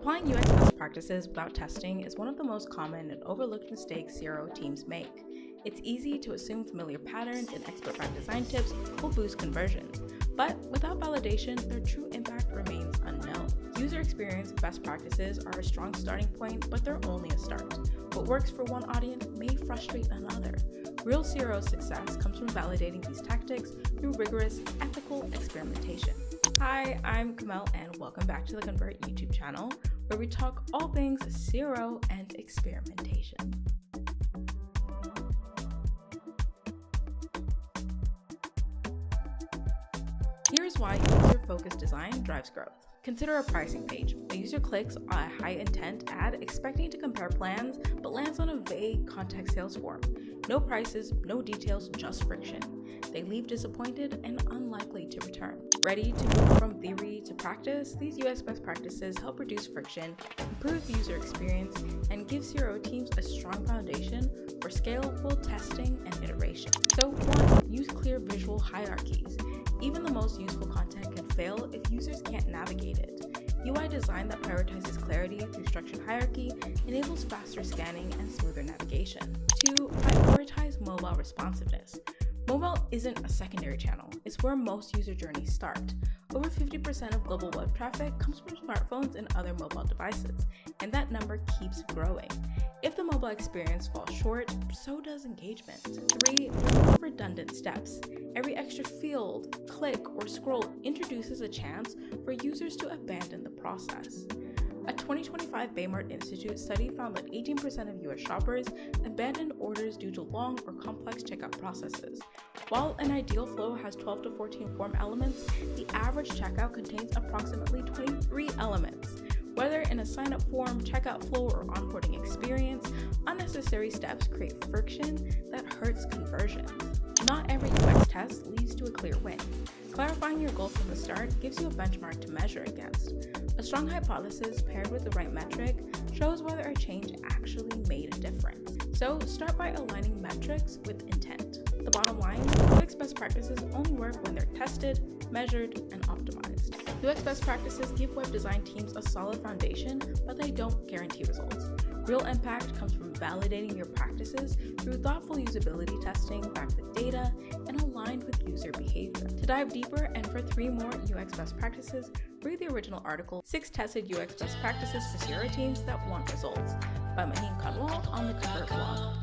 Applying UX best practices without testing is one of the most common and overlooked mistakes CRO teams make. It's easy to assume familiar patterns and expert-backed design tips will boost conversions, but without validation, their true impact remains unknown. User experience best practices are a strong starting point, but they're only a start. What works for one audience may frustrate another. Real CRO success comes from validating these tactics through rigorous, ethical experimentation. Hi, I'm Kamel, and welcome back to the Convert YouTube channel, where we talk all things CRO and experimentation. Here's why user-focused design drives growth. Consider a pricing page. A user clicks on a high-intent ad expecting to compare plans, but lands on a vague contact sales form. No prices, no details, just friction. They leave disappointed and unlikely to return. Ready to move from theory to practice, these UX best practices help reduce friction, improve user experience, and give CRO teams a strong foundation for scalable testing and iteration. So 1. Use clear visual hierarchies. Even the most useful content can fail if users can't navigate it. UI design that prioritizes clarity through structured hierarchy enables faster scanning and smoother navigation. 2. Prioritize mobile responsiveness. Mobile isn't a secondary channel, it's where most user journeys start. Over 50% of global web traffic comes from smartphones and other mobile devices, and that number keeps growing. If the mobile experience falls short, so does engagement. 3. Remove redundant steps. Every extra field, click, or scroll introduces a chance for users to abandon the process. A 2025 Baymart Institute study found that 18% of US shoppers abandoned orders due to long or complex checkout processes. While an ideal flow has 12 to 14 form elements, the average checkout contains approximately 23 elements. Whether in a sign-up form, checkout flow, or onboarding experience, unnecessary steps create friction that hurts conversions. Not every UX test leads to a clear win. Clarifying your goals from the start gives you a benchmark to measure against. A strong hypothesis paired with the right metric shows whether a change actually made a difference. So start by aligning metrics with intent. The bottom line, UX best practices only work when they're tested, measured, and optimized. UX best practices give web design teams a solid foundation, but they don't guarantee results. Real impact comes from validating your practices through thoughtful usability testing backed with data and aligned with user behavior. To dive deeper and for 3 more UX best practices, read the original article, 6 Tested UX Best Practices for CRO Teams That Want Results by Maheen Kanwal on the Convert blog.